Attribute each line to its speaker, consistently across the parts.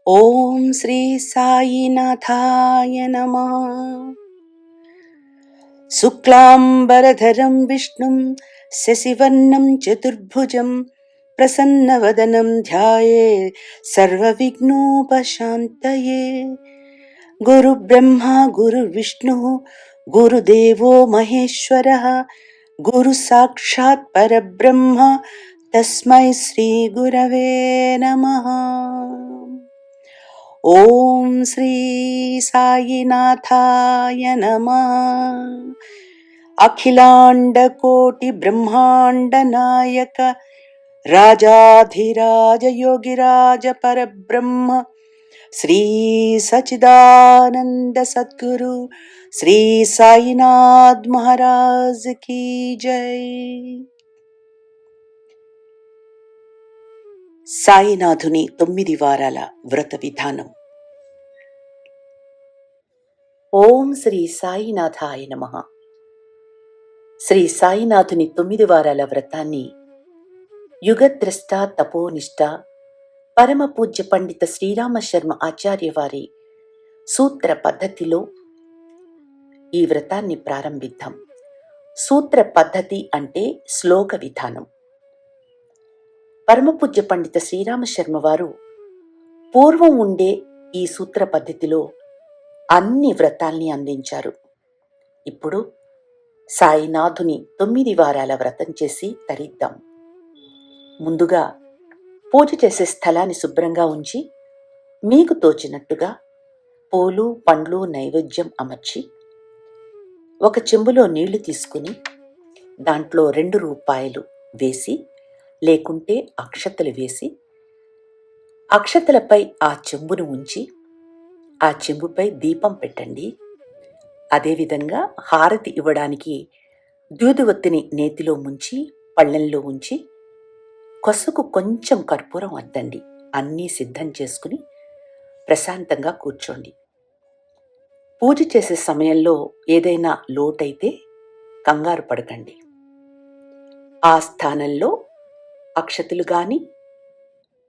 Speaker 1: ఓం శ్రీ సాయినాథాయ నమః. శుక్లాంబరధరం విష్ణుం శశివర్ణం చతుర్భుజం ప్రసన్నవదనం ధ్యాయేత్ సర్వవిఘ్నోపశాంతయే. గురుబ్రహ్మ గురుర్విష్ణుః గురుదేవో మహేశ్వరః గురు సాక్షాత్ పరబ్రహ్మ తస్మై శ్రీ గురవే నమః. ఓం శ్రీ సాయినాథాయ నమః. అఖిలాండ కోటి బ్రహ్మాండ నాయక రాజాధిరాజ యోగిరాజ పరబ్రహ్మ శ్రీ సచిదానంద సద్గురు శ్రీ సాయినాథ్ మహారాజ్ కీ జై. సాయినాథుని 9 వారాల వ్రత విధానం. ఓం శ్రీ సాయినాథాయ నమః. శ్రీ సాయినాథుని 9 వారాల వ్రతాన్ని యుగద్రష్ట తపోనిష్ట పరమ పూజ్య పండిత శ్రీరామ శర్మ ఆచార్య వారి సూత్ర పద్ధతిలో ఈ వ్రతాన్ని ప్రారంభిద్దాం. సూత్ర పద్ధతి అంటే శ్లోక విధానం. పరమ పూజ్య పండిత శ్రీరామ శర్మ వారు పూర్వం ఉండే ఈ సూత్ర పద్ధతిలో అన్ని వ్రతాల్ని అందించారు. ఇప్పుడు సాయినాథుని 9 వారాల వ్రతం చేసి తరిద్దాం. ముందుగా పూజ చేసే స్థలాన్ని శుభ్రంగా ఉంచి మీకు తోచినట్టుగా పూలు పండ్లు నైవేద్యం అమర్చి ఒక చెంబులో నీళ్లు తీసుకుని దాంట్లో 2 రూపాయలు వేసి లేకుంటే అక్షతలు వేసి అక్షతలపై ఆ చెంబును ఉంచి ఆ చెంబుపై దీపం పెట్టండి. అదేవిధంగా హారతి ఇవ్వడానికి దూదువత్తిని నేతిలో ముంచి పళ్ళెంలో ఉంచి కొసకు కొంచెం కర్పూరం అద్దండి. అన్నీ సిద్ధం చేసుకుని ప్రశాంతంగా కూర్చోండి. పూజ చేసే సమయంలో ఏదైనా లోటైతే కంగారు పడకండి. ఆ స్థానంలో అక్షతలు కానీ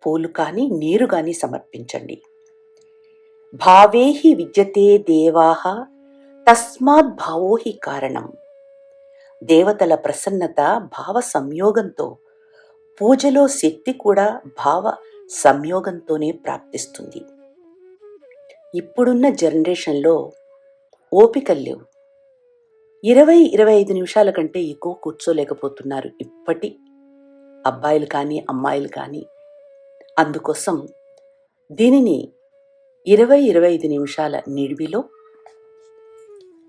Speaker 1: పూలు కానీ నీరు కానీ సమర్పించండి. భావేహి విద్యతే దేవాః తస్మాత్ భావోహి కారణం. దేవతల ప్రసన్నత భావ సంయోగంతో, పూజలో శక్తి కూడా భావ సంయోగంతోనే ప్రాప్తిస్తుంది. ఇప్పుడున్న జనరేషన్లో ఓపికలు లేవు. 20-25 నిమిషాల కంటే ఎక్కువ కూర్చోలేకపోతున్నారు ఇప్పటి అబ్బాయిలు కానీ అమ్మాయిలు కానీ. అందుకోసం దీనిని 20-25 నిమిషాల నిడివిలో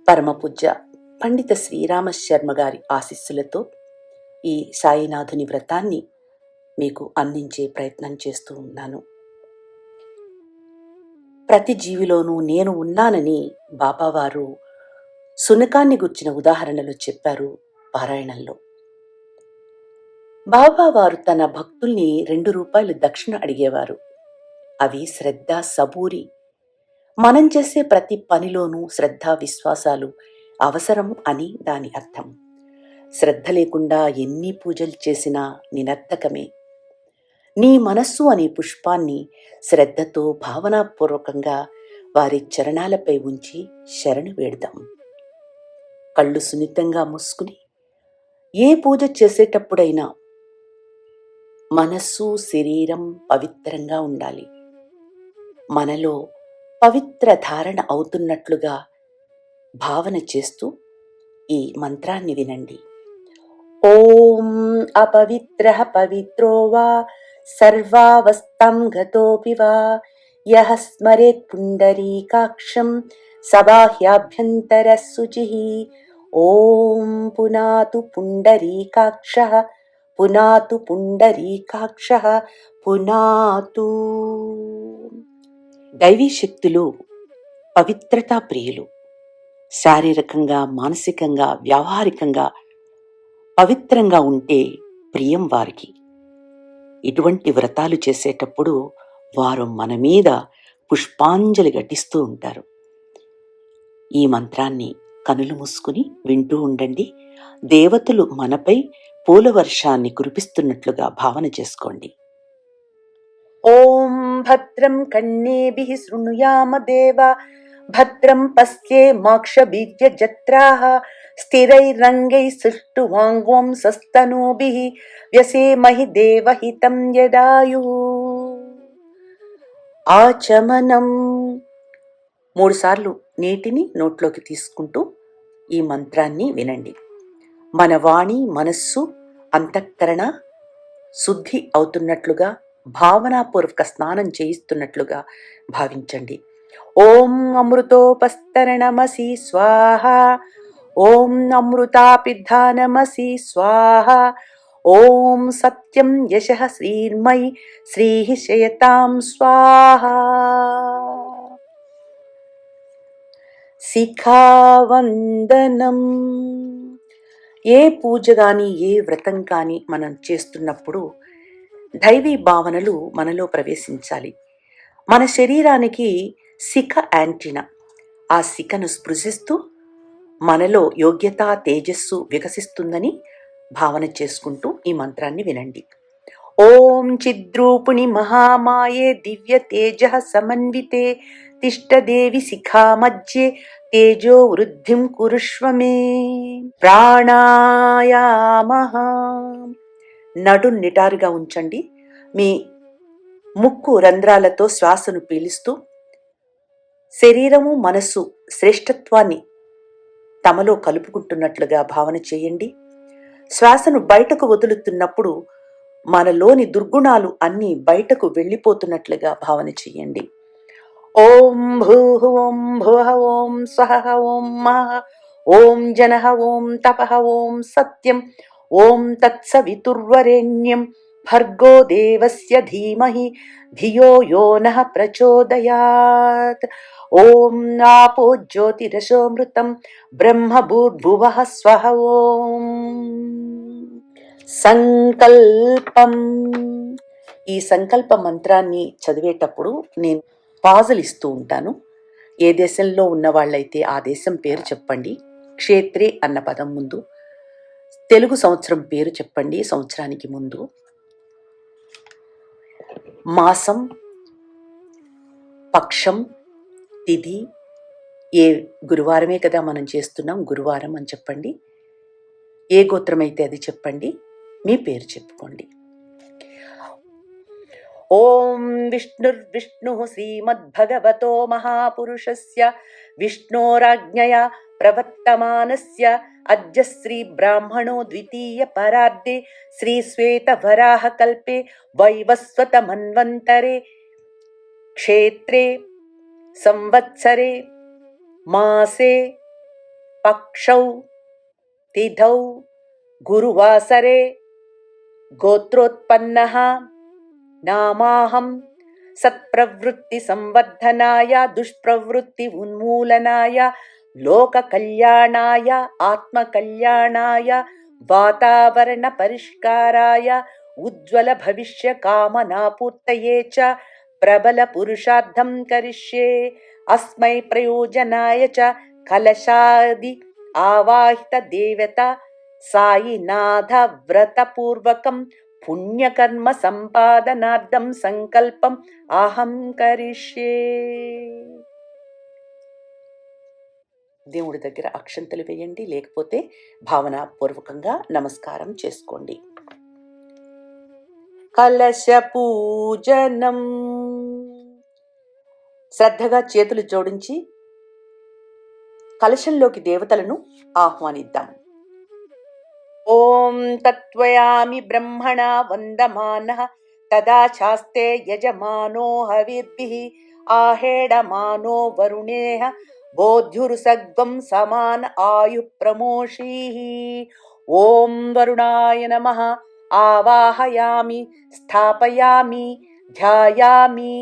Speaker 1: పరమపూజ్య పండిత శ్రీరామ శర్మ గారి ఆశీస్సులతో ఈ సాయినాథుని వ్రతాన్ని మీకు అందించే ప్రయత్నం చేస్తూ ఉన్నాను. ప్రతి జీవిలోనూ నేను ఉన్నానని బాబావారు శునకాన్ని గుర్చిన ఉదాహరణలు చెప్పారు పారాయణంలో. బాబావారు తన భక్తుల్ని 2 రూపాయలు దక్షిణ అడిగేవారు. అవి శ్రద్ధ సబూరి. మనం చేసే ప్రతి పనిలోనూ శ్రద్ధ విశ్వాసాలు అవసరం అని దాని అర్థం. శ్రద్ధ లేకుండా ఎన్ని పూజలు చేసినా నిరర్థకమే. నీ మనస్సు అనే పుష్పాన్ని శ్రద్ధతో భావనాపూర్వకంగా వారి చరణాలపై ఉంచి శరణు వేడదాం. కళ్ళు సున్నితంగా మూసుకుని ఏ పూజ చేసేటప్పుడైనా మనస్సు శరీరం పవిత్రంగా ఉండాలి. మనలో పవిత్ర ధారణ అవుతున్నట్లుగా భావన చేస్తూ ఈ మంత్రాన్ని వినండి. ఓం అపవిత్రః పవిత్రో వా సర్వావస్థం గతోపి వా యః స్మరేత్ పుండరీకాక్షం సబాహ్యాభ్యంతర శుచిః. ఓం పునాతు పుండరీకాక్షః పునాతు పుండరీకాక్షః పునాతు. దైవీ శక్తులు పవిత్రతా ప్రియులు. శారీరకంగా మానసికంగా వ్యావహారికంగా పవిత్రంగా ఉంటే ప్రియం వారికి. ఇటువంటి వ్రతాలు చేసేటప్పుడు వారు మన మీద పుష్పాంజలి ఘటిస్తూ ఉంటారు. ఈ మంత్రాన్ని కనులు మూసుకుని వింటూ ఉండండి. దేవతలు మనపై పూల వర్షాన్ని కురిపిస్తున్నట్లుగా భావన చేసుకోండి. ఓం భద్రం కన్నేభిః శృణుయామ దేవా భద్రం పశ్యేమాక్షభిర్యజత్రాః స్థిరైరంగైః సుష్ఠువాంగ్వంసస్తనూభిः వ్యసేమహి దేవహితం యదాయుః. ఆచమనం. 3 సార్లు నీటిని నోట్లోకి తీసుకుంటూ ఈ మంత్రాన్ని వినండి. మన వాణి, మనస్సు, అంతఃకరణ శుద్ధి అవుతున్నట్లుగా, భావనాపూర్వక స్నానం చేయిస్తున్నట్లుగా భావించండి. ఓం అమృతోపస్తరణమసి స్వాహ. ఓం అమృతాపిధానమసి స్వాహ. ఓం సత్యం యశః శ్రీర్మయి శ్రీః శయతాం స్వాహ. శిఖావందనం. ఏ పూజ కానీ ఏ వ్రతం కానీ మనం చేస్తున్నప్పుడు దైవీ భావనలు మనలో ప్రవేశించాలి. మన శరీరానికి శిఖ యాంటీనా. ఆ శిఖను స్పృశిస్తూ మనలో యోగ్యత, తేజస్సు వికసిస్తుందని భావన చేసుకుంటూ ఈ మంత్రాన్ని వినండి. ఓం చిద్రూపిణి మహామాయే దివ్య తేజ సమన్వితే తిష్టదేవి శిఖా మధ్యే తేజో వృద్ధిం కురుష్వ మే. ప్రాణాయామః. నడు నిటారుగా ఉంచండి. మీ ముక్కు రంధ్రాలతో శ్వాసను పీలుస్తూ శరీరము, మనస్సు శ్రేష్టత్వాన్ని తమలో కలుపుకుంటున్నట్లుగా భావన చేయండి. శ్వాసను బయటకు వదులుతున్నప్పుడు మనలోని దుర్గుణాలు అన్నీ బయటకు వెళ్ళిపోతున్నట్లుగా భావన చేయండి. ఓం భూః ఓం భువః ఓం స్వః ఓం మహః ఓం జనః ఓం తపః ఓం సత్యం ఓం తత్సవితుర్వరేణ్యం భర్గో దేవస్య ధీమహి ధియో యో నః ప్రచోదయాత్. ఓం ఆపో జ్యోతిరసోమృతం బ్రహ్మ భూర్భువః స్వః. ఓం సంకల్పం. ఈ సంకల్ప మంత్రాన్ని చదివేటప్పుడు నేను పాజులు ఇస్తూ ఉంటాను. ఏ దేశంలో ఉన్న వాళ్ళైతే ఆ దేశం పేరు చెప్పండి. క్షేత్రే అన్న పదం ముందు తెలుగు సంవత్సరం పేరు చెప్పండి. సంవత్సరానికి ముందు మాసం, పక్షం, తిథి, ఏ గురువారమే కదా మనం చేస్తున్నాం, గురువారం అని చెప్పండి. ఏ గోత్రం అయితే అది చెప్పండి. మీ పేరు చెప్పుకోండి. ఓం విష్ణుర్విష్ణుః శ్రీమద్భగవతో మహాపురుషస్య విష్ణోరాజ్ఞయా ప్రవర్తమానస్య అద్య శ్రీ బ్రాహ్మణో ద్వితీయ పరార్ధే శ్రీ శ్వేత వరాహ కల్పే వైవస్వత మన్వంతరే క్షేత్రే సంవత్సరే మాసే పక్షౌ తిథౌ గురువాసరే గోత్రోత్పన్నః నామాహం సత్ప్రవృత్తి సంవర్ధనాయ దుష్ప్రవృత్తి ఉన్మూలనాయ లోక కళ్యాణాయ ఆత్మ కళ్యాణాయ వాతావరణ పరిష్కారాయ ఉజ్వల భవిష్య కామనాపూర్తయే చ ప్రబల పురుషార్థం కరిష్యే. అస్మై ప్రయోజనాయ చ కలశాది ఆవాహిత దేవత సాయినాథ వ్రతపూర్వకం పుణ్యకర్మ సంపాదనార్థం సంకల్పం అహం కరిష్యే. దేవుడి దగ్గర అక్షంతలు వేయండి, లేకపోతే భావనాపూర్వకంగా నమస్కారం చేసుకోండి. కలశ పూజనం. శ్రద్ధగా చేతులు జోడించి కలశంలోకి దేవతలను ఆహ్వానిద్దాం. ఓం తత్వయామి బ్రహ్మణా వందమానః తదా చాస్తే యజమానో హవిర్భిః ఆహేడమానో వరుణేః బోధ్యురుసగ్వం సమాన ఆయు ప్రమోషీః. ఓం వరుణాయ నమః. ఆవాహయామి స్థాపయామి ధ్యాయామి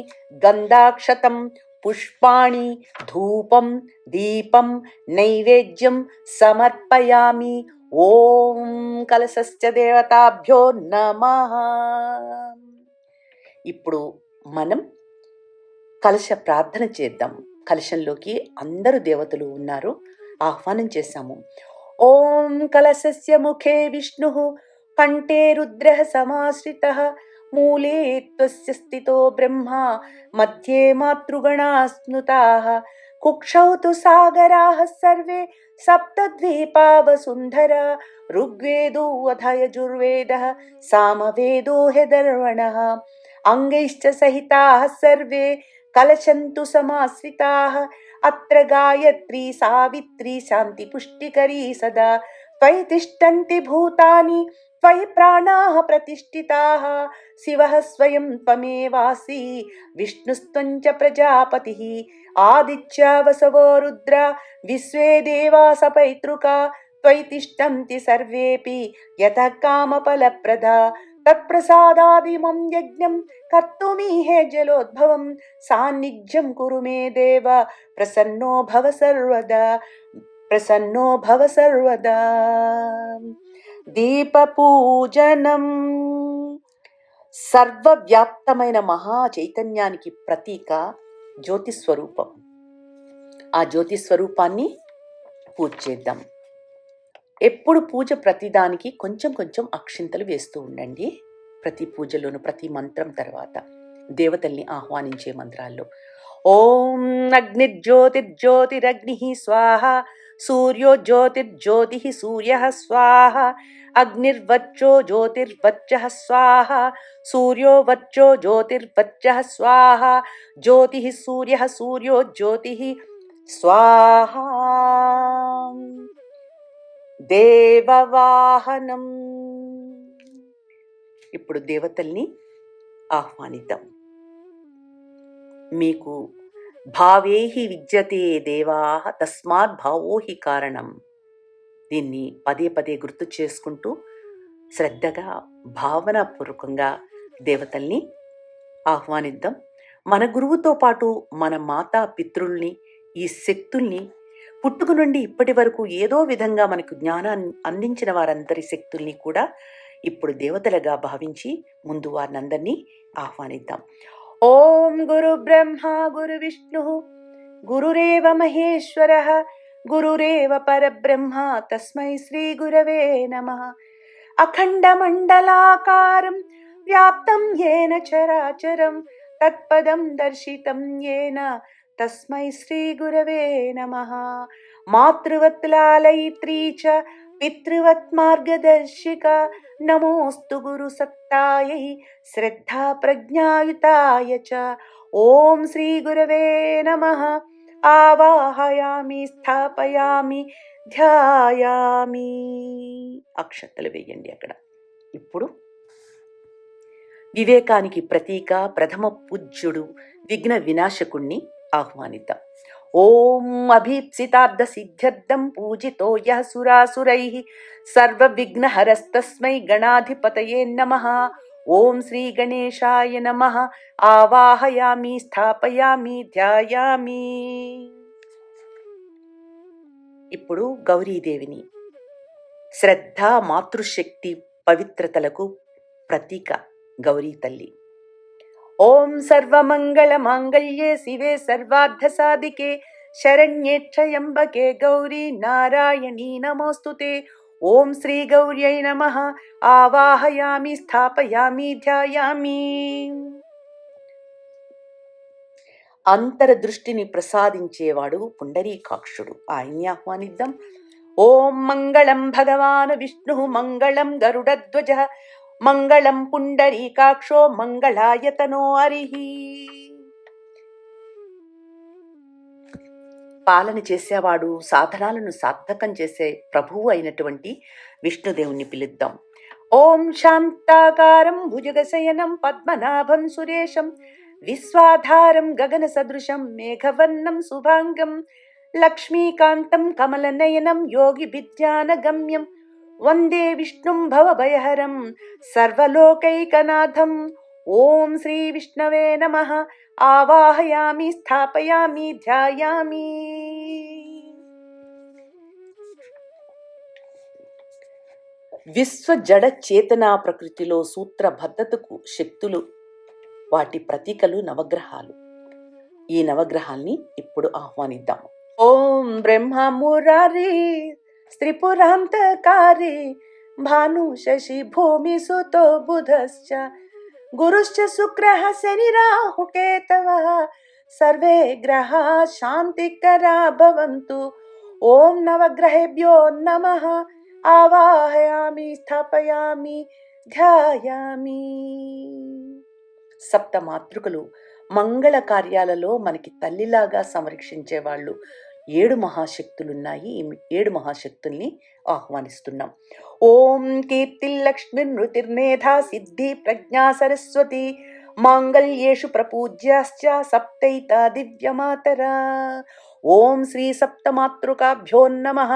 Speaker 1: గంధాక్షతం పుష్పాణి ధూపం దీపం నైవేద్యం సమర్పయామి. ఓం కలశస్య దేవతాభ్యో నమః. ఇప్పుడు మనం కలశ ప్రార్థన చేద్దాం. కలశంలోకి అందరూ దేవతలు ఉన్నారు, ఆహ్వానం చేశాము. ఓం కలశస్య ముఖే విష్ణుః కంఠే రుద్రః సమాశ్రితః మూలే త్వస్య స్థితో బ్రహ్మ మధ్యే మాతృగణా స్నుతాః కుక్షౌ తు సాగరాः సర్వే సప్తద్వీపా వసుంధరా ఋగ్వేదో అథ యజుర్వేదः సామవేదో హ్యధర్వణः అంగైశ్చ సహితాः సర్వే కలశంతు సమాశ్రితాः అత్ర గాయత్రీ సావిత్రీ శాంతి పుష్టికరీ సదా త్వయి తిష్టంతి భూతాని త్వయి ప్రాణాః ప్రతిష్ఠితాః శివః స్వయం త్వమేవాసి విష్ణుస్త్వం చ ప్రజాపతిః ఆదిత్య వసవో రుద్ర విశ్వే దేవా సపైతృకా త్వయి తిష్టంతి సర్వేపి యతః కామఫలప్రదా తత్ప్రసాదాదిమం యజ్ఞం కర్తుమీహే జలోద్భవం సాన్నిధ్యం కురు మే దేవ ప్రసన్నో భవ సర్వదా ప్రసన్నో భవ సర్వదా. దీపపూజనం. సర్వవ్యాప్తమైన మహా చైతన్యానికి ప్రతీక జ్యోతిస్వరూపం. ఆ జ్యోతిస్వరూపాన్ని పూజ చేద్దాం. ఎప్పుడు పూజ ప్రతిదానికి కొంచెం కొంచెం అక్షింతలు వేస్తూ ఉండండి. ప్రతి పూజలోను ప్రతి మంత్రం తర్వాత దేవతల్ని ఆహ్వానించే మంత్రాల్లో ఓం అగ్నిర్జ్యోతిర్జ్యోతిరగ్ని స్వాహ, సూర్యో జ్యోతిర్జ్యోతి సూర్య స్వాహ, అగ్నిర్వచ్చో జ్యోతిర్వచ్చ స్వాహ, సూర్యో వచ్చో జ్యోతిర్వచ్చ స్వాహ, జ్యోతి సూర్య సూర్యో జ్యోతి స్వాహ. దేవవాహనం. ఇప్పుడు దేవతల్ని ఆహ్వానిద్దాం. మీకు భావేహి విద్యతే దేవాః తస్మాత్ భావోహి కారణం. దీన్ని పదే పదే గుర్తు చేసుకుంటూ శ్రద్ధగా భావనాపూర్వకంగా దేవతల్ని ఆహ్వానిద్దాం. మన గురువుతో పాటు మన మాతా పితృల్ని, ఈ శక్తుల్ని, పుట్టుక నుండి ఇప్పటి వరకు ఏదో విధంగా మనకు జ్ఞానాన్ని అందించిన వారందరి శక్తుల్ని కూడా ఇప్పుడు దేవతలుగా భావించి ముందు వారినందరినీ ఆహ్వానిద్దాం. ఓం గురు బ్రహ్మ గురు విష్ణు గురురేవ మహేశ్వరః గురురేవ పరబ్రహ్మ తస్మై శ్రీ గురవే నమః. అఖండమండలాకారం వ్యాప్తం యేన చరాచరం తత్పదం దర్శితం యేన తస్మై శ్రీ గురవే నమః. మాతృవత్ లాలయిత్రీ చ పితృవత్ మార్గదర్శిక నమోస్తు గురు సత్తాయై శ్రద్ధా ప్రజ్ఞాయుతాయ చ. ఓం శ్రీ గురవే నమః. ఆవాహయామి స్థాపయామి ధ్యాయామి. అక్షతలు వేయండి అక్కడ. ఇప్పుడు వివేకానికి ప్రతీక ప్రథమ పూజ్యుడు విఘ్న వినాశకుణ్ణి ఆహ్వానిద్దాం. ఓం అభీప్సితార్థ సిద్ధ్యర్థం పూజితో యః సురాసురైః సర్వ విఘ్నహరస్తస్మై గణాధిపతయే నమః. ఓం శ్రీ గణేశాయ నమః. ఆవాహయామి స్థాపయామి ధ్యాయామి. ఇప్పుడు గౌరీదేవిని, శ్రద్ధ మాతృశక్తి పవిత్రతలకు ప్రతీక గౌరీ తల్లి. ఓం సర్వమంగళ మాంగళ్యే శివే సర్వార్థ సాధికే శరణ్యే త్రయంబకే గౌరీ నారాయణీ నమోస్తుతే. ఓం శ్రీ గౌర్యై నమః. ఆవాహయామి స్థాపయామి ధ్యాయామి. అంతరదృష్టిని ప్రసాదించేవాడు పుండరీకాక్షుడు. ఆయన్ని ఆహ్వానిద్దాం. ఓం మంగళం భగవాన్ విష్ణు మంగళం గరుడధ్వజ మంగళం పుండరీకాక్షో మంగళాయతనో హరిః. పాలన చేసేవాడు, సాధనాలను సార్థకం చేసే ప్రభువు అయినటువంటి విష్ణుదేవుణ్ణి పిలుద్దాం. ఓం శాంతాకారం భుజగశయనం పద్మనాభం సురేశం విశ్వాధారం గగన సదృశం మేఘవర్ణం శుభాంగం లక్ష్మీకాంతం కమలనయనం యోగి విద్యానగమ్యం వందే విష్ణుం భవభయహరం సర్వలోకైకనాథం. ఓం శ్రీ విష్ణవే నమః. ఆవాహయామి స్థాపయామి ధ్యాయామి. విశ్వ జడ చేతనా ప్రకృతిలో సూత్రబద్ధతకు శక్తులు, వాటి ప్రతీకలు నవగ్రహాలు. ఈ నవగ్రహాల్ని ఇప్పుడు ఆహ్వానిద్దాం. ఓం బ్రహ్మ మురారి స్త్రిపురాంతకారి భాను శశి భూమి సుతో బుధశ్చ గురుశ్చ శుక్రః శనిరాహుకేతవః సర్వే గ్రహాः శాంతికరా భవంతు. ఓం నవగ్రహేభ్యో నమః. ఆవాహయామి, స్థాపయామి, ధ్యాయామి. సప్త మాతృకలు మంగళ కార్యాలలో మనకి తల్లిలాగా సంరక్షించే వాళ్ళు 7 మహాశక్తులున్నాయి. ఈ 7 మహాశక్తుల్ని ఆహ్వానిస్తున్నాం. ఓం కీర్తిర్లక్ష్మి నృతిర్మేధా సిద్ధి ప్రజ్ఞా సరస్వతి మాంగళ్యేషు ప్రపూజ్యాశ్చ సప్తైతా దివ్యమాతరా. ఓం శ్రీ సప్తమాతృకాభ్యో నమః.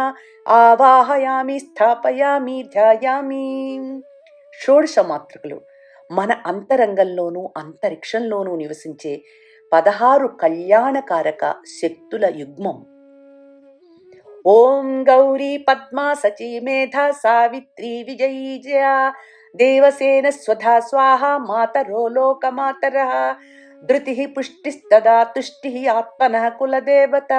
Speaker 1: ఆవాహయామి, స్థాపయామి, ధ్యాయామి. షోడశ మాతృకలు మన అంతరంగంలోనూ అంతరిక్షంలోనూ నివసించే 16 కళ్యాణకారక శక్తుల యుగ్మం. ఓం గౌరీ పద్మా సచీ మేధా సావిత్రి విజయీ జయా దేవసేన స్వధా స్వాహా మాతరో లోకమాతరః ధృతిః పుష్టిస్తదా తుష్టిః ఆత్మనః కులదేవత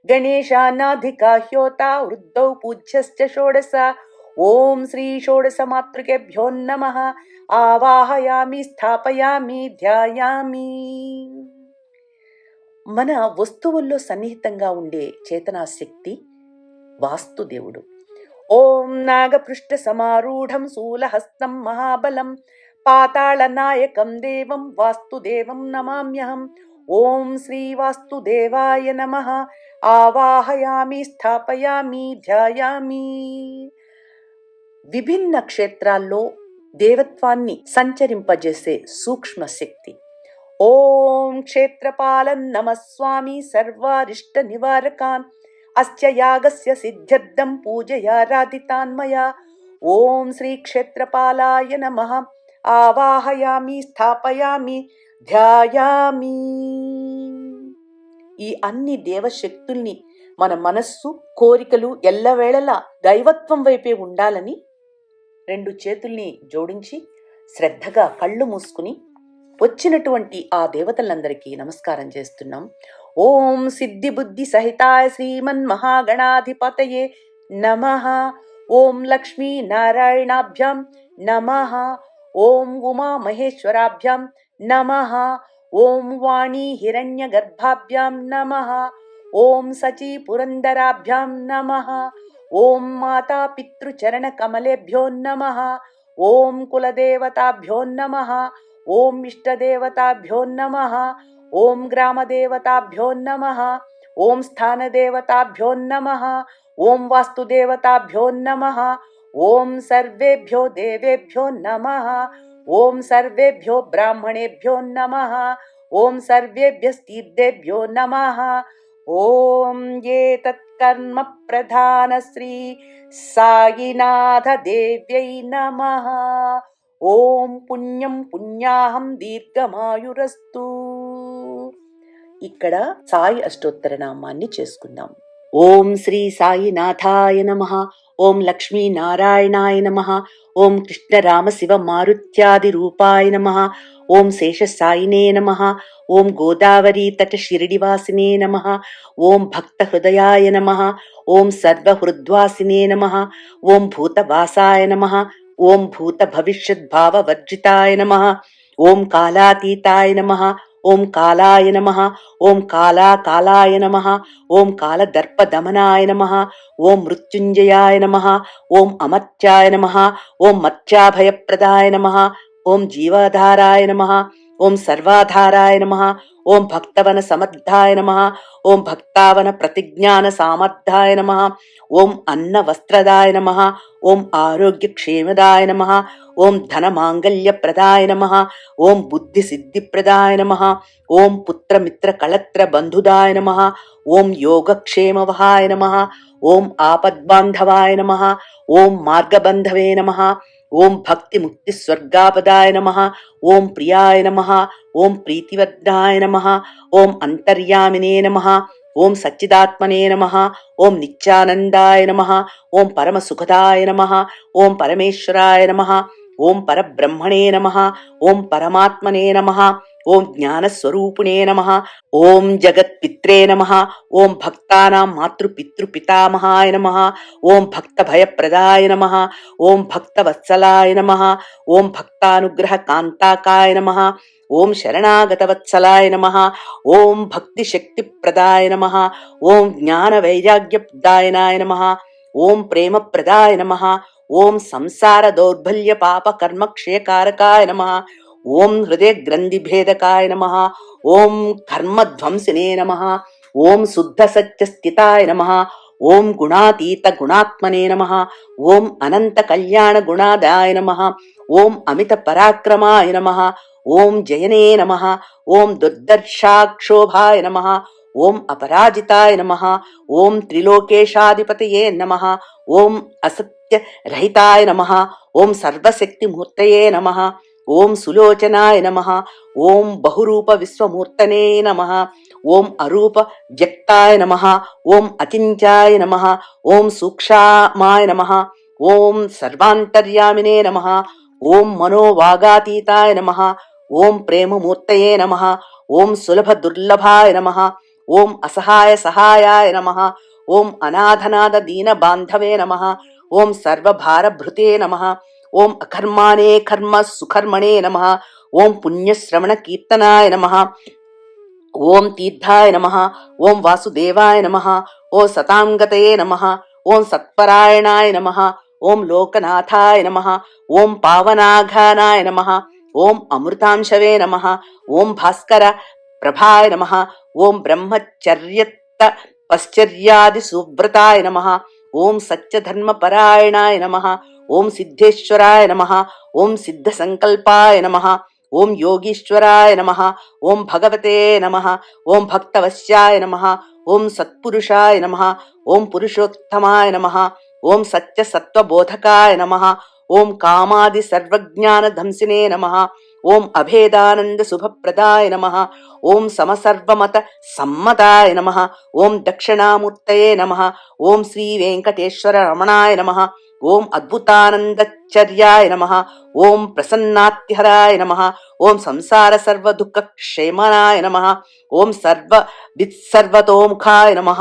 Speaker 1: గణేశానాధికా హ్యోతా వృద్ధౌ పూజ్యశ్చ షోడశ. ఓం శ్రీ షోడశ మాతృకేభ్యో నమః. ఆవాహయామి, స్థాపయామి, ధ్యాయామి. మన వస్తువుల్లో సన్నిహితంగా ఉండే చేతనాశక్తి వాస్తుదేవుడు. ఓం నాగపృష్ఠ సమారూఢం శూలహస్తం మహాబలం పాతాళ నాయకం దేవం వాస్తుదేవం నమామ్యహం. ఓం శ్రీ వాస్తుదేవాయ నమః. ఆవాహయామి, స్థాపయామి, ధ్యాయామి. విభిన్న క్షేత్రాల్లో దేవత్వాన్ని సంచరింపజేసే సూక్ష్మ శక్తి. ఓం క్షేత్రపాలం నమస్వామి సర్వారిష్ట నివారకాన్ అస్య యాగస్య సిద్ధ్యర్థం పూజయారాధితాన్ మయా. ఓం శ్రీ క్షేత్రపాలాయ నమః. ఆవాహయామి, స్థాపయామి, ధ్యాయామి. ఈ అన్ని దేవశక్తుల్ని మన మనస్సు, కోరికలు ఎల్లవేళలా దైవత్వం వైపే ఉండాలని 2 చేతుల్ని జోడించి శ్రద్ధగా కళ్ళు మూసుకుని వచ్చినటువంటి ఆ దేవతలందరికీ నమస్కారం చేస్తున్నాం. ఓం సిద్ధి బుద్ధి సహితాయ శ్రీమన్ మహాగణాధిపతయే నమః. ఓం లక్ష్మీ నారాయణాభ్యాం నమః. ఓం ఉమా మహేశ్వరాభ్యాం నమః. ఓం వాణీ హిరణ్య గర్భాభ్యాం నమః. ఓం సచీ పురందరాభ్యాం నమః. ఓం మాతా పితృచరణ కమలేభ్యో నమః. ఓం కులదేవతాభ్యో నమః. ఓం ఇష్టదేవతాభ్యో నమః. ఓం గ్రామదేవతాభ్యో నమః. ఓం స్థానదేవతాభ్యో నమః. ఓం వాస్తుదేవతాభ్యో నమః. ఓం సర్వేభ్యో దేవేభ్యో నమః. ఓం సర్వేభ్యో బ్రాహ్మణేభ్యో నమః. ఓం సర్వేభ్యస్తీర్థేభ్యో నమః. ఓం ఏతత్కర్మ ప్రధాన శ్రీ సాయినాథ దేవ్యై నమః. ఓం పుణ్యం పుణ్యాహం దీర్ఘమాయురస్తు. ఇక్కడ సాయి అష్టోత్తర నామాన్ని చేసుకుందాం. ఓం శ్రీ సాయినాథాయ నమః. ఓం లక్ష్మీ నారాయణాయ నమః. ఓం కృష్ణ రామ శివ మారుత్యాది రూపాయ నమః. ఓం శేష సాయినే నమః. ఓం గోదావరీ తట శిరిడివాసినే నమః. ఓం భక్త హృదయాయ నమః. ఓం సర్వహృద్వాసినే నమః. ఓం భూతవాసాయ నమః. ఓం భూత భవిష్యత్ భావ వర్జితాయ నమః. ఓం కాలాతీతాయ నమః. ఓం కాలాయ నమః. ఓం కాలాయ నమః. ఓం కాలదర్పదమనాయ నమః. ఓం మృత్యుంజయాయ నమః. ఓం అమర్త్యాయ నమః. ఓం మత్స్యాభయప్రదాయ నమః. ఓం జీవాధారాయ నమః. ఓం సర్వాధారాయ నమః. ఓం భక్తవన సమర్థాయ నమః. ఓం భక్తావన ప్రతిజ్ఞాన సామర్థాయ నమః. ఓం అన్న వస్త్రదాయ నమః. ఓం ఆరోగ్యక్షేమదాయ నమః. ఓం ధనమాంగల్యప్రదాయ నమః. ఓం బుద్ధిసిద్ధిప్రదాయ నమః. ఓం పుత్రమిత్ర కళత్ర బంధుదాయ నమః. ఓం యోగక్షేమవహాయ నమః. ఓం ఆపద్బాంధవాయ నమః. ఓం మార్గబంధవే నమః. ఓం భక్తి ముక్తి స్వర్గాపదాయ నమః. ఓం ప్రియాయ నమః. ఓం ప్రీతివర్ధాయ నమః. ఓం అంతర్యామినే నమః. ఓం సచ్చిదాత్మనే నమః. ఓం నిత్యానందాయ నమః. ఓం పరమసుఖదాయ నమః. ఓం పరమేశ్వరాయ నమః. ఓం పరబ్రహ్మణే నమః, ఓం పరమాత్మనే నమః, ఓం జ్ఞానస్వరూపిణే నమః, ఓం జగత్పిత్రే నమః, ఓం భక్తానాం మాతృపితృపితామహాయ నమః, ఓం భక్తభయప్రదాయ నమః, ఓం భక్తవత్సలాయ నమః, ఓం భక్తానుగ్రహ కాంతాకాయ నమః, ఓం శరణాగతవత్సలాయ నమః, ఓం భక్తిశక్తిప్రదాయ నమః, ఓం జ్ఞానవైరాగ్యప్రదాయనాయ నమః, ఓం ప్రేమప్రదాయ నమః, ఓం సంసార దౌర్బల్య పాప కర్మ క్షయకారకాయ నమః, ఓం హృదయ గ్రంథిభేదకాయ నమః, ఓం కర్మధ్వంసినే నమః, ఓం శుద్ధ సత్య స్థితాయ నమః, ఓం గుణాతీత గుణాత్మనే నమః, ఓం అనంత కళ్యాణ గుణాదాయ నమః, ఓం అమిత పరాక్రమాయ నమః, ఓం జయనే నమః, ఓం దుర్దర్శాక్షోభాయ నమః, ఓం అపరాజితాయ నమః, ఓం త్రిలోకేశాధిపతయే నమః, ఓం అసత్య రహితాయ నమః, ఓం సర్వశక్తిమూర్తయే నమః, ఓం సులోచనాయ నమః, ఓం బహురూప విశ్వమూర్తనే నమః, ఓం అరూప వ్యక్తాయ నమః, ఓం అచింత్యాయ నమః, ఓం సూక్ష్మాయ నమః, ఓం సర్వాంతర్యామినే నమః, ఓం మనోవాగాతీతాయ నమః, ఓం ప్రేమమూర్తయే నమః, ఓం సులభ దుర్లభాయ నమః, ఓం అసహాయ సహాయాయ నమః, ఓం అనాథనాథ దీన బాంధవే నమః, ఓం సర్వభారభృతే నమః, ఓం అకర్మాణే కర్మ సుకర్మణే నమః, ఓం పుణ్యశ్రవణ కీర్తనాయ నమః, ఓం తీర్థాయ నమః, ఓం వాసుదేవాయ నమః, ఓం సతాంగతయే నమః, ఓం సత్పరాయణాయ నమః, ఓం లోకనాథాయ నమః, ఓం పావనాఘానాయ నమః, ఓం అమృతాంశవే నమః, ఓం భాస్కర ప్రభాయ నమః, ఓం బ్రహ్మచర్యత్త పశ్చర్యాది సువ్రతాయ నమః, ఓం సత్యధర్మపరాయణాయ నమః, ఓం సిద్ధేశ్వరాయ నమః, ఓం సిద్ధసంకల్పాయ నమః, ఓం యోగీశ్వరాయ నమః, ఓం భగవతే నమః, ఓం భక్తవశ్యాయ నమః, ఓం సత్పురుషాయ నమః, ఓం పురుషోత్తమాయ నమః, ఓం సత్యసత్వబోధకాయ నమః, ఓం కామాది సర్వజ్ఞానధంసినే నమః, ఓం అభేదానంద శుభప్రదాయ నమః, ఓం సమసర్వమత సమ్మతాయ నమః, ఓం దక్షిణామూర్తయే నమః, ఓం శ్రీ వెంకటేశ్వర రమణాయ నమః, ఓం అద్భుతానందచర్యాయ నమః, ఓం ప్రసన్నాత్యహరాయ నమః, ఓం సంసార సర్వ దుఃఖ క్షేమనాయ నమః, ఓం సర్వ విత్సర్వతోముఖాయ నమః,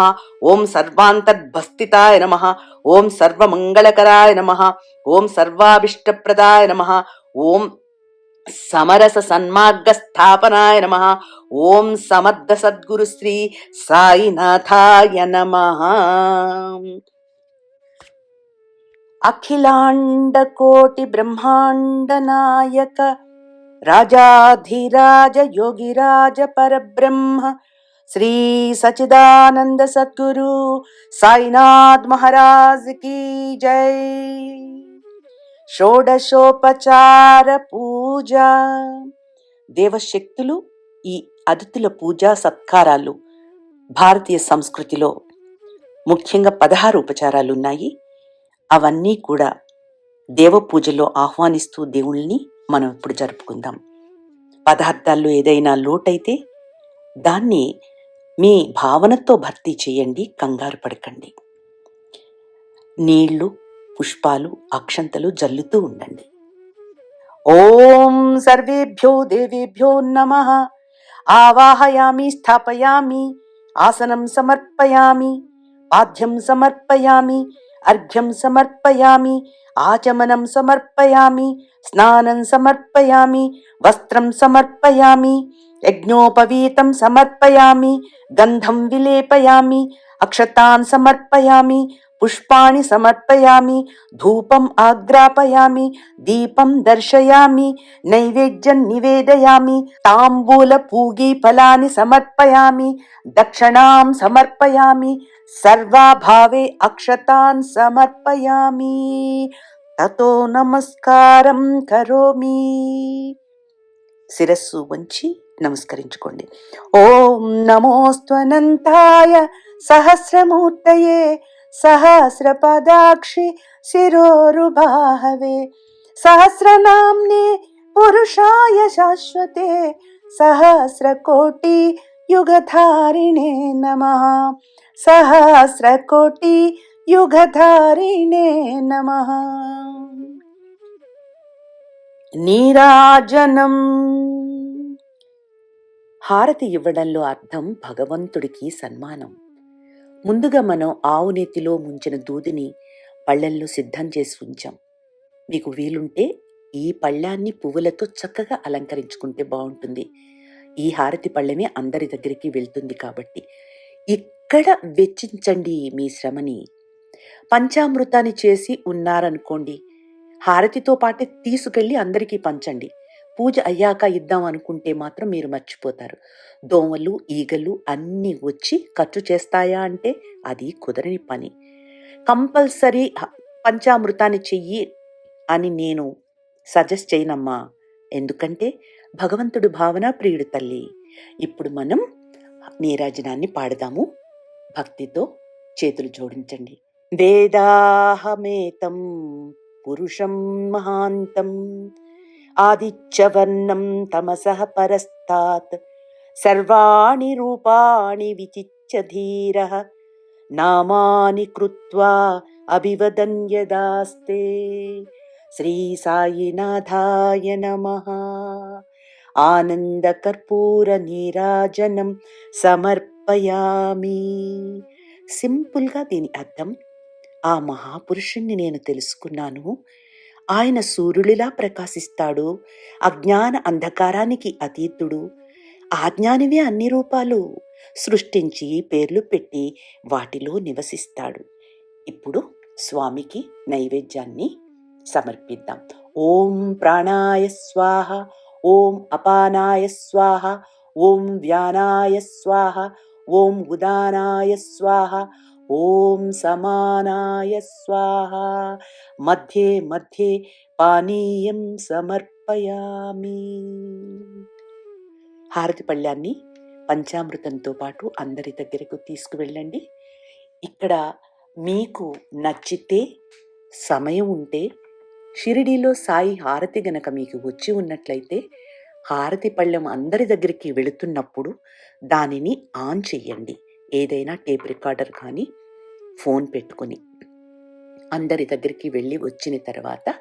Speaker 1: ఓం సర్వాంతర్భస్థితాయ నమః, ఓం సర్వమంగళకరాయ నమః, ఓం సర్వాభిష్టప్రదాయ నమః, ఓం సమరస సన్మార్గ స్థాపనాయ నమః, ఓం సమర్థ సద్గురు శ్రీ సాయినాథాయ నమః. అఖిలాండ కోటి బ్రహ్మాండ నాయక రాజాధిరాజ యోగిరాజ పరబ్రహ్మ శ్రీ సచిదానంద సద్గురు సాయినాథ్ మహారాజ్ కీ జై. షోడశోపచార పూజ. దేవశక్తులు ఈ అతిథుల పూజా సత్కారాలు భారతీయ సంస్కృతిలో ముఖ్యంగా 16 ఉపచారాలున్నాయి. అవన్నీ కూడా దేవపూజలో ఆహ్వానిస్తూ దేవుళ్ళని మనం ఇప్పుడు జరుపుకుందాం. పదార్థాల్లో ఏదైనా లోటైతే దాన్ని మీ భావనతో భర్తీ చేయండి, కంగారు పడకండి. నీళ్లు, పుష్పాలు, అక్షంతలు జల్లుతూ ఉండండి. ఓం సర్వేభ్యో దేవేభ్యో నమః. ఆవాహయామి, స్థాపయామి, ఆసనం సమర్పయామి, పాద్యం సమర్పయామి, అర్ఘ్యం సమర్పయామి, ఆచమనం సమర్పయామి, స్నానం సమర్పయామి, వస్త్రం సమర్పయామి, యజ్ఞోపవీతం సమర్పయామి, గంధం విలేపయామి, అక్షతాన్ సమర్పయామి, పుష్పాణి సమర్పయామి, ధూపం ఆగ్రాపయామి, దీపం దర్శయామి, నైవేద్యం నివేదయామి, తాంబూల పూగీ ఫలాని సమర్పయామి, దక్షిణాం సమర్పయామి, సర్వాభావే అక్షతాన్ సమర్పయామి, తతో నమస్కారం కరోమి. శిరస్సు వంచి నమస్కరించుకోండి. ఓం నమోస్త్వనంతాయ సహస్రమూర్తయే సహస్రపదాక్షి శిరోరుబాహవే సహస్రనామ్నే పురుషాయ శాశ్వతే సహస్రకోటి యుగధారిణే నమః. సహస్రకోటి యుగధారిణే నమః. నీరాజనం. హారతి ఇవ్వడంలో అర్థం భగవంతుడికి సన్మానం. ముందుగా మనం ఆవు నేతిలో ముంచిన దూదిని పళ్ళెంలో సిద్ధం చేసి ఉంచాం. మీకు వీలుంటే ఈ పళ్ళాన్ని పువ్వులతో చక్కగా అలంకరించుకుంటే బాగుంటుంది. ఈ హారతి పళ్ళెమే అందరి దగ్గరికి వెళ్తుంది కాబట్టి ఇక్కడ వెచ్చించండి మీ శ్రమని. పంచామృతాన్ని చేసి ఉన్నారనుకోండి, హారతితో పాటే తీసుకెళ్ళి అందరికీ పంచండి. పూజ అయ్యాక ఇద్దాం అనుకుంటే మాత్రం మీరు మర్చిపోతారు. దోమలు ఈగలు అన్నీ వచ్చి ఖర్చు చేస్తాయా అంటే అది కుదరని పని. కంపల్సరీ పంచామృతాన్ని చెయ్యి అని నేను సజెస్ట్ చేయనమ్మా. ఎందుకంటే భగవంతుడు భావన ప్రియుడు తల్లి. ఇప్పుడు మనం నీరాజనాన్ని పాడదాము. భక్తితో చేతులు జోడించండి. వేదాహమేతం పురుషం మహాంతం ఆదిత్యవర్ణం తమసః పరస్తాత్ సర్వాణి రూపాణి విచిత్య ధీరః నామాని కృత్వా అభివదన్యదాస్తే. శ్రీ సాయినాథాయ నమః. ఆనంద కర్పూర నీరాజనం సమర్పయామి. సింపుల్గా దీని అర్థం, ఆ మహాపురుషుణ్ణి నేను తెలుసుకున్నాను. ఆయన సూర్యుడిలా ప్రకాశిస్తాడు. అజ్ఞాన అంధకారానికి అతీతుడు. ఆజ్ఞానివే అన్ని రూపాలు సృష్టించి పేర్లు పెట్టి వాటిలో నివసిస్తాడు. ఇప్పుడు స్వామికి నైవేద్యాన్ని సమర్పిద్దాం. ఓం ప్రాణాయ స్వాహ, ఓం అపానాయ స్వాహ, ఓం వ్యానాయ స్వాహ, ఓం ఉదానాయ స్వాహ, ఓం సమానాయ స్వాహ. మధ్యే మధ్యే పానీయం సమర్పయామి. హారతి పళ్ళాన్ని పంచామృతంతో పాటు అందరి దగ్గరకు తీసుకువెళ్ళండి. ఇక్కడ మీకు నచ్చితే, సమయం ఉంటే, షిరిడీలో సాయి హారతి గనక మీకు వచ్చి ఉన్నట్లయితే, హారతి పళ్ళెం అందరి దగ్గరికి వెళుతున్నప్పుడు దానిని ఆన్ చెయ్యండి. ఏదైనా టేప్ రికార్డర్ కానీ ఫోన్ పెట్టుకొని అందరి దగ్గరికి వెళ్ళి వచ్చిన తర్వాత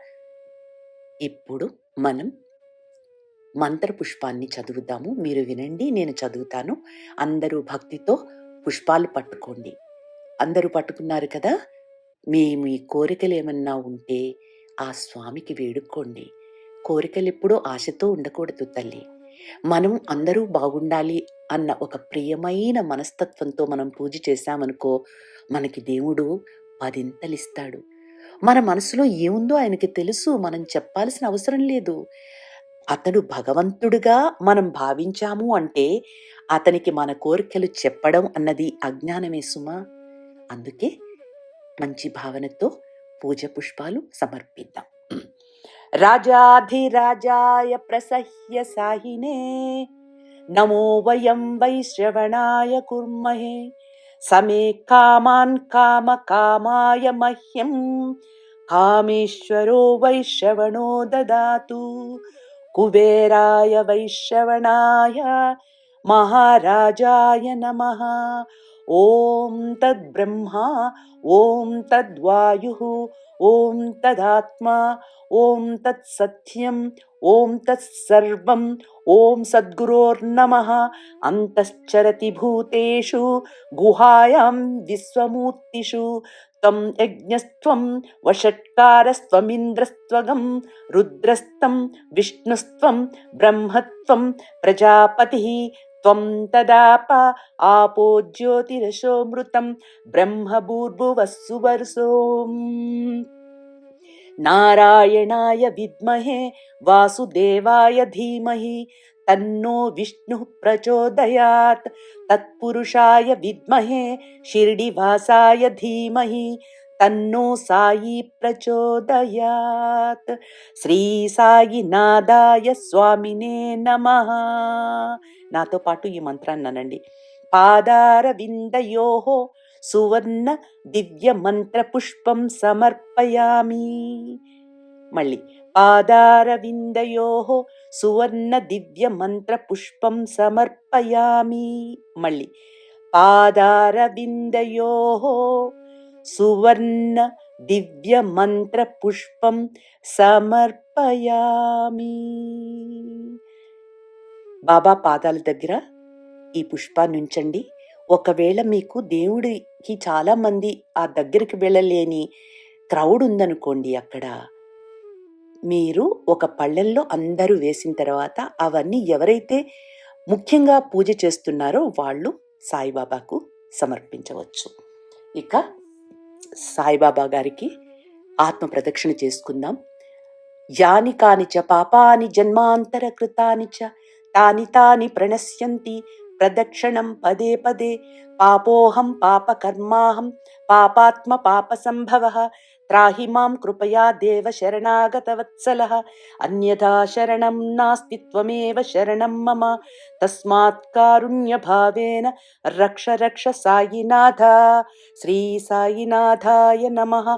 Speaker 1: ఇప్పుడు మనం మంత్రపుష్పాన్ని చదువుదాము. మీరు వినండి, నేను చదువుతాను. అందరూ భక్తితో పుష్పాలు పట్టుకోండి. అందరూ పట్టుకున్నారు కదా? మీ కోరికలు ఏమన్నా ఉంటే ఆ స్వామికి వేడుకోండి. కోరికలు ఎప్పుడూ ఆశతో ఉండకూడదు తల్లి. మనం అందరూ బాగుండాలి అన్న ఒక ప్రియమైన మనస్తత్వంతో మనం పూజ చేశామనుకో, మనకి దేవుడు పదింతలిస్తాడు. మన మనసులో ఏముందో ఆయనకి తెలుసు. మనం చెప్పాల్సిన అవసరం లేదు. అతడు భగవంతుడుగా మనం భావించాము అంటే అతనికి మన కోరికలు చెప్పడం అన్నది అజ్ఞానమే సుమా. అందుకే మంచి భావనతో పూజ పుష్పాలు సమర్పిద్దాం. రాజాధిరాజాయ ప్రసహ్య సాహినే నమో వయం వైశ్రవణాయ కుర్మహే. సమే కామాన్ కామ కామాయ మహ్యం కామేశ్వరో వైశ్రవణో దదాతు. కుబేరాయ వైశ్రవణాయ మహారాజాయ నమః. ఓం తద్బ్రహ్మా, ఓం తద్వాయుః, ఓం తదాత్మా, ఓం తత్సత్యం, ఓం తత్సర్వం, ఓం సద్గురోర్నమః. అంతశ్చరతి భూతేషు గుహాయాం విశ్వమూర్తిషు త్వం యజ్ఞస్త్వం వషట్కారస్త్వమింద్రస్త్వగం రుద్రస్త్వం విష్ణుస్త్వం బ్రహ్మత్వం ప్రజాపతిః త్వం తదాప ఆపో జ్యోతిరసోమృతం బ్రహ్మభూర్భువస్సు వర్సోం. నారాయణాయ విద్మహే వాసుదేవాయ ధీమహి తన్నో విష్ణుః ప్రచోదయాత్. తత్పురుషాయ విద్మహే షిర్డీవాసాయ ధీమహి తన్నో సాయి ప్రచోదయాత్. శ్రీ సాయినాథాయ స్వామినే నమః. నాతో పాటు ఈ మంత్రాన్ని అనండి. పాదారవిందయోః సువర్ణ దివ్య మంత్ర పుష్పం సమర్పయామి. మళ్ళీ పాదారవిందయోః సువర్ణ దివ్య మంత్ర పుష్పం సమర్పయామి. మళ్ళీ పాదారవిందయోః సువర్ణ దివ్య మంత్ర పుష్పం సమర్పయామి. బాబా పాదాల దగ్గర ఈ పుష్పాన్ని ఉంచండి. ఒకవేళ మీకు దేవుడికి చాలా మంది ఆ దగ్గరికి వెళ్ళలేని క్రౌడ్ ఉందనుకోండి, అక్కడ మీరు ఒక పళ్ళెంలో అందరూ వేసిన తర్వాత అవన్నీ ఎవరైతే ముఖ్యంగా పూజ చేస్తున్నారో వాళ్ళు సాయిబాబాకు సమర్పించవచ్చు. ఇక సాయిబాబా గారికి ఆత్మ ప్రదక్షిణ చేసుకుందాం. యాని కాని చ పాపాని జన్మాంతర కృతాని చ తాని తాని ప్రణశ్యంతి ప్రదక్షిణం పదే పదే. పాపోహం పాపకర్మాహం పాపాత్మ పాప సంభవ. త్రాహి మాం కృపయా దేవ శరణాగత వత్సలః. అన్యథా శరణం నాస్తి త్వమేవ శరణం మమ. తస్మాత్ కారుణ్య భావేన రక్ష రక్ష సాయినాథ. శ్రీ సాయినాథాయ నమః.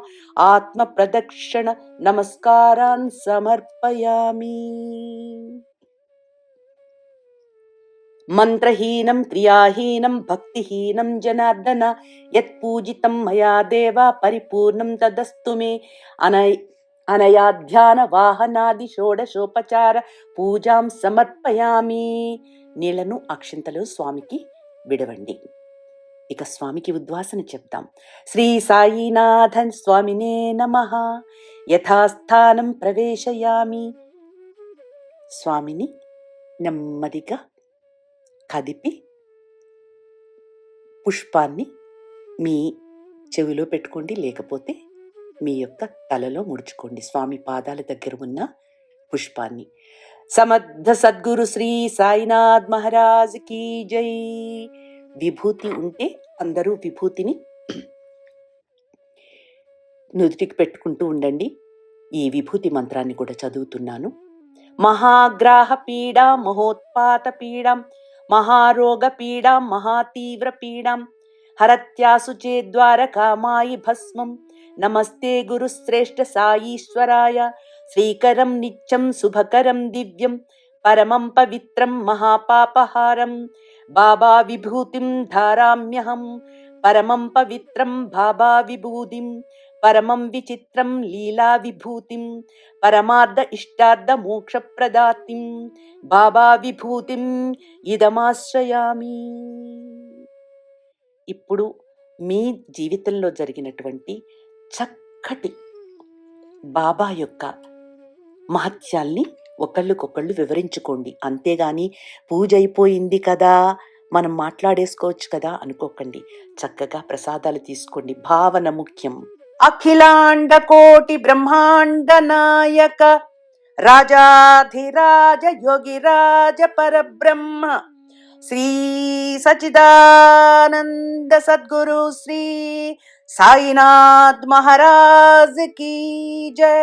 Speaker 1: ఆత్మ ప్రదక్షిణ నమస్కారాన్ సమర్పయామి. మంత్రహీనం క్రియాహీనం భక్తిహీనం జనార్దన. యత్ పూజితం మయా దేవ పరిపూర్ణం తదస్తు మే. అనయా ధ్యాన వాహనాది షోడశోపచార పూజాం సమర్పయామి. నీళ్లను అక్షింతలు స్వామికి విడవండి. ఇక స్వామికి ఉద్వాసన చెప్తాం. శ్రీ సాయినాథన్ స్వామినే నమః. యథాస్థానం ప్రవేశయామి. స్వామిని నెమ్మదిగా కదిపి పుష్పాన్ని మీ చెవిలో పెట్టుకోండి, లేకపోతే మీ యొక్క తలలో ముడుచుకోండి. స్వామి పాదాల దగ్గర ఉన్న పుష్పాన్ని. సమర్థ సద్గురు శ్రీ సాయినాథ్ మహారాజ్ కీ జై. విభూతి ఉంటే అందరూ విభూతిని నుదుటికి పెట్టుకుంటూ ఉండండి. ఈ విభూతి మంత్రాన్ని కూడా చదువుతున్నాను. మహాగ్రాహ పీడా మహోత్పాత పీడాం మహారోగ పీడాం మహాతీవ్ర పీడాం హరత్యాసు చేద్వార కామాయి భస్మం. నమస్తే గురుశ్రేష్ఠ సాయీశ్వరాయ. శ్రీకరం నిత్యం శుభకరం దివ్యం పరమం పవిత్రం మహాపాపహారం. బాబా విభూతిం ధారామ్యహం పరమం పవిత్రం బాబా విభూతిం. పరమం విచిత్రం లీలా విభూతిం పరమార్థ ఇష్టార్థ మోక్ష ప్రదాతిం. బాబా విభూతిం ఇదమాశ్రయామి. ఇప్పుడు మీ జీవితంలో జరిగినటువంటి చక్కటి బాబా యొక్క మహత్యాల్ని ఒకళ్ళకొకళ్ళు వివరించుకోండి. అంతేగాని పూజ అయిపోయింది కదా, మనం మాట్లాడేసుకోవచ్చు కదా అనుకోకండి. చక్కగా ప్రసాదాలు తీసుకోండి. భావన ముఖ్యం. అఖిలాండ కోటి బ్రహ్మాండ నాయక రాజాధిరాజ యోగిరాజ పరబ్రహ్మ శ్రీ సచిదానంద సద్గురు శ్రీ సాయినాథ్ మహారాజ్ కీ జై.